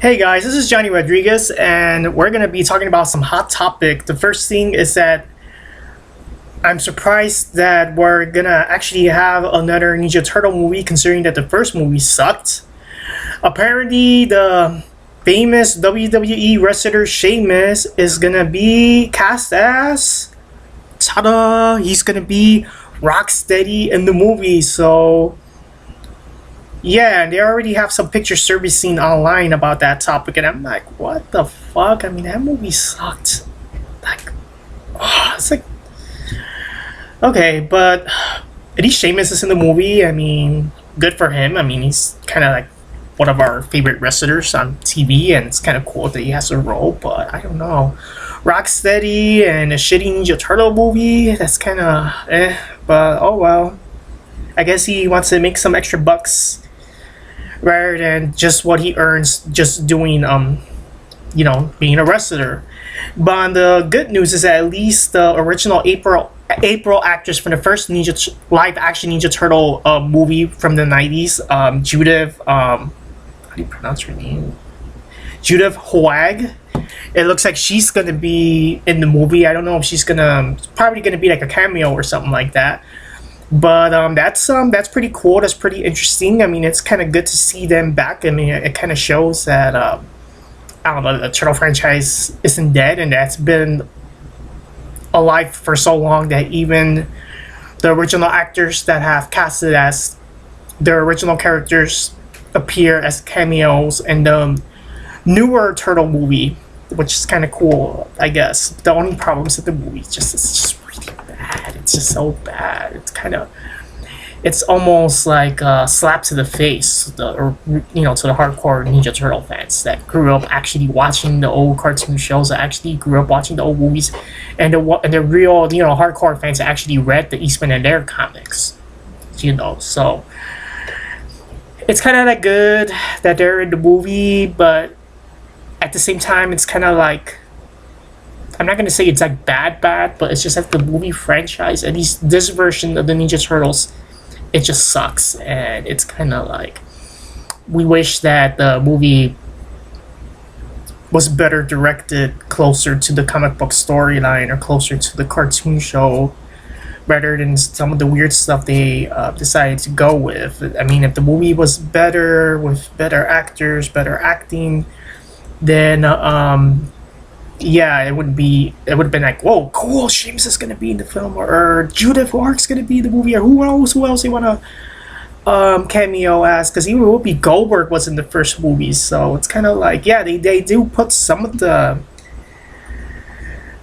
Hey guys, this is Johnny Rodriguez, and we're gonna be talking about some hot topic. The first thing is that I'm surprised that we're gonna actually have another Ninja Turtle movie, considering that the first movie sucked. Apparently, the famous WWE wrestler Sheamus is gonna be cast as ta-da! He's gonna be Rocksteady in the movie. So yeah, they already have some picture service seen online about that topic, and I'm like, what the fuck? I mean, that movie sucked. Like, oh, it's like, okay, but at least Sheamus is in the movie. I mean, good for him. I mean, he's kind of like one of our favorite wrestlers on TV, and it's kind of cool that he has a role, but I don't know. Rocksteady and a shitty Ninja Turtle movie, that's kind of eh, but oh well. I guess he wants to make some extra bucks rather than just what he earns just doing being a wrestler. But the good news is that at least the original April actress from the first live action Ninja Turtle movie from the 90s, Judith, how do you pronounce her name? Judith Hoag. It looks like she's gonna be in the movie. I don't know if she's probably gonna be like a cameo or something like that. But that's pretty cool. That's pretty interesting. I mean, it's kind of good to see them back. I mean, it kind of shows that I don't know, the Turtle franchise isn't dead, and that's been alive for so long that even the original actors that have casted as their original characters appear as cameos in the newer Turtle movie, which is kind of cool, I guess. The only problem is that the movie it's just really bad. It's just so bad. It's almost like a slap to the face, to the hardcore Ninja Turtle fans that grew up actually watching the old cartoon shows, that actually grew up watching the old movies, and the real hardcore fans that actually read the Eastman and their comics. So it's kind of like good that they're in the movie, but at the same time, it's kind of like, I'm not going to say it's like bad, but it's just like the movie franchise, at least this version of the Ninja Turtles, it just sucks. And it's kind of like, we wish that the movie was better directed closer to the comic book storyline or closer to the cartoon show, rather than some of the weird stuff they decided to go with. I mean, if the movie was better, with better actors, better acting, then yeah, it would have been like, whoa, cool, Sheamus is gonna be in the film, or Judith Hoag's gonna be in the movie, or who else they wanna cameo as, because even Whoopi Goldberg was in the first movie. So it's kind of like, yeah, they do put some of the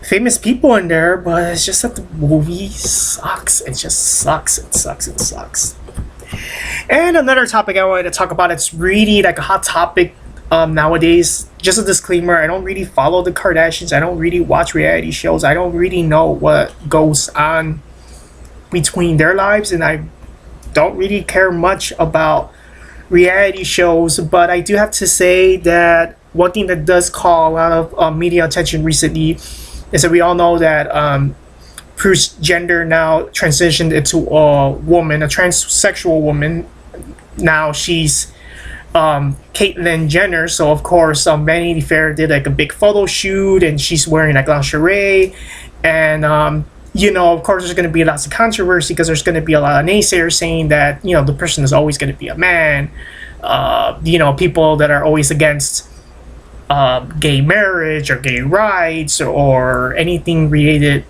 famous people in there, but it's just that the movie sucks. It just sucks. It sucks. And another topic I wanted to talk about, it's really like a hot topic nowadays. Just a disclaimer, I don't really follow the Kardashians. I don't really watch reality shows. I don't really know what goes on between their lives, and I don't really care much about reality shows. But I do have to say that one thing that does call a lot of media attention recently is that we all know that Bruce Jenner now transitioned into a woman, a transsexual woman. Now she's Caitlyn Jenner. So of course, Vanity Fair did like a big photo shoot, and she's wearing like lingerie, and of course there's going to be lots of controversy, because there's going to be a lot of naysayers saying that the person is always going to be a man. People that are always against gay marriage or gay rights or anything related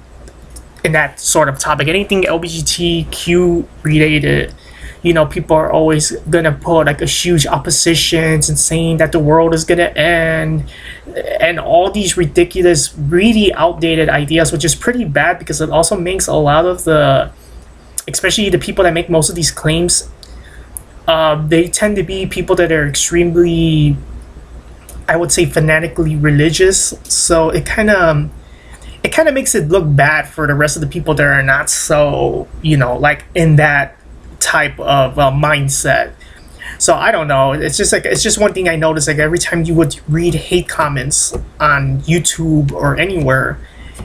in that sort of topic, anything LGBTQ related. People are always gonna put like a huge oppositions and saying that the world is gonna end, and all these ridiculous, really outdated ideas, which is pretty bad, because it also makes a lot of especially the people that make most of these claims, they tend to be people that are extremely, I would say, fanatically religious. So it kind of makes it look bad for the rest of the people that are not so, like in that type of mindset. So I don't know, it's just one thing I noticed, like every time you would read hate comments on YouTube or anywhere,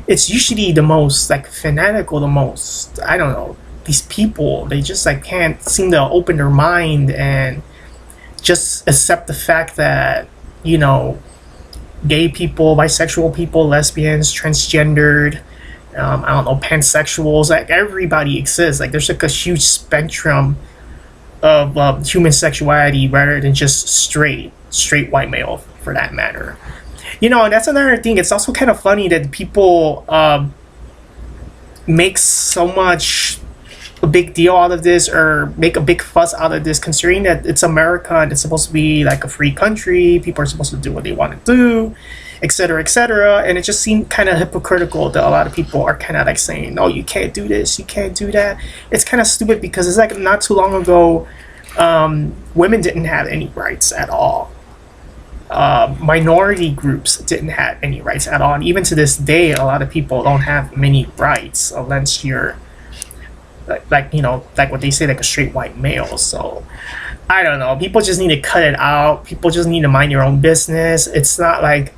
it's usually the most like fanatical, the most, I don't know, these people, they just like can't seem to open their mind and just accept the fact that you know, gay people, bisexual people, lesbians, transgendered, I don't know, pansexuals, like everybody exists. Like there's like a huge spectrum of human sexuality rather than just straight white male for that matter. You know, and that's another thing. It's also kind of funny that people make so much a big deal out of this or make a big fuss out of this, considering that it's America and it's supposed to be like a free country. People are supposed to do what they want to do, etc., etc. And it just seemed kind of hypocritical that a lot of people are kind of like saying, no, you can't do this, you can't do that. It's kind of stupid because it's like not too long ago, women didn't have any rights at all. Minority groups didn't have any rights at all. And even to this day, a lot of people don't have many rights unless you're like you know, like what they say, like a straight white male. So I don't know, people just need to cut it out. People just need to mind your own business. It's not like,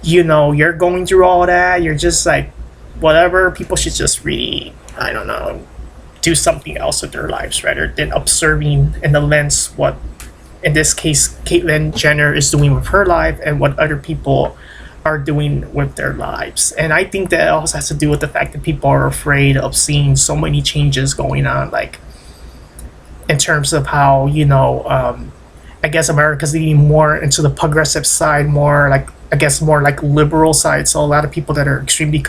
you know, you're going through all that, you're just like whatever. People should just really, I don't know, do something else with their lives rather than observing in the lens what, in this case, Caitlyn Jenner is doing with her life and what other people are doing with their lives. And I think that also has to do with the fact that people are afraid of seeing so many changes going on, like in terms of how, you know, I guess America's leaning more into the progressive side, more like, I guess, more like liberal side. So a lot of people that are extremely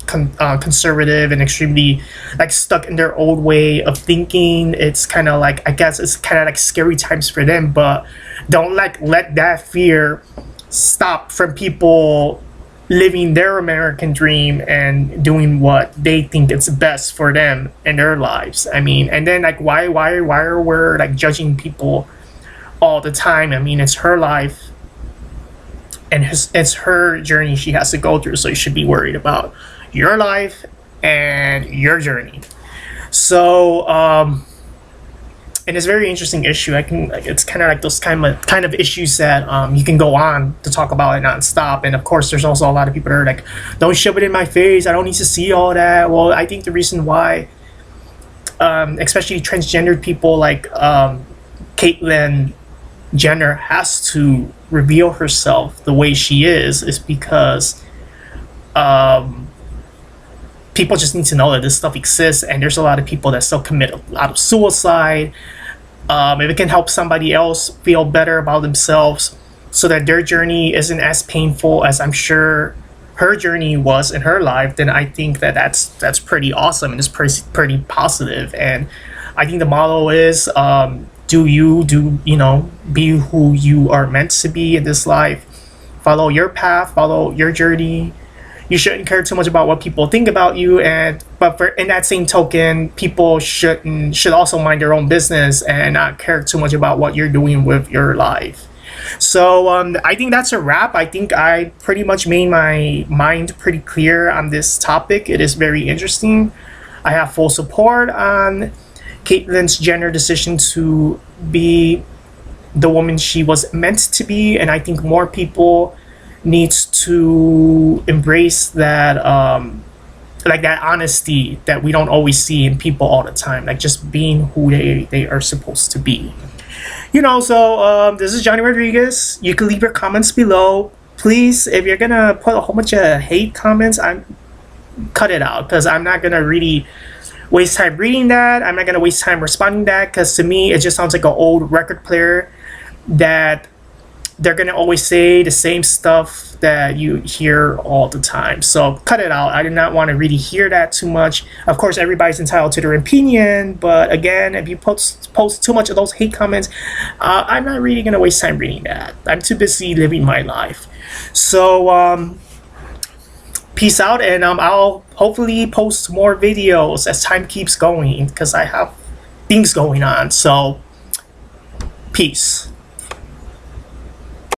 conservative and extremely like stuck in their old way of thinking, it's kind of like, I guess it's kind of like scary times for them. But don't like let that fear stop from people living their American dream and doing what they think is best for them in their lives. I mean, and then like why are we like judging people all the time? I mean, it's her life and it's her journey she has to go through, so you should be worried about your life and your journey. So and it's a very interesting issue. It's kind of like those kind of issues that you can go on to talk about it nonstop. And of course, there's also a lot of people that are like, don't shove it in my face, I don't need to see all that. Well, I think the reason why, especially transgendered people like Caitlyn Jenner has to reveal herself the way she is because people just need to know that this stuff exists, and there's a lot of people that still commit a lot of suicide. If it can help somebody else feel better about themselves so that their journey isn't as painful as I'm sure her journey was in her life, then I think that that's pretty awesome and it's pretty positive. And I think the motto is you know, be who you are meant to be in this life. Follow your path, follow your journey. You shouldn't care too much about what people think about you, but in that same token, people should also mind their own business and not care too much about what you're doing with your life. So I think that's a wrap. I think I pretty much made my mind pretty clear on this topic. It is very interesting. I have full support on Caitlyn Jenner's decision to be the woman she was meant to be, and I think more people needs to embrace that like that honesty that we don't always see in people all the time, like just being who they are supposed to be, you know. So this is Johnny Rodriguez. You can leave your comments below, please. If you're gonna put a whole bunch of hate comments, cut it out, because I'm not gonna really waste time reading that. I'm not gonna waste time responding to that, because to me it just sounds like an old record player that they're gonna always say the same stuff that you hear all the time. So cut it out. I do not want to really hear that too much. Of course, everybody's entitled to their opinion, but again, if you post too much of those hate comments, I'm not really gonna waste time reading that. I'm too busy living my life. So peace out, and I'll hopefully post more videos as time keeps going, because I have things going on. So peace.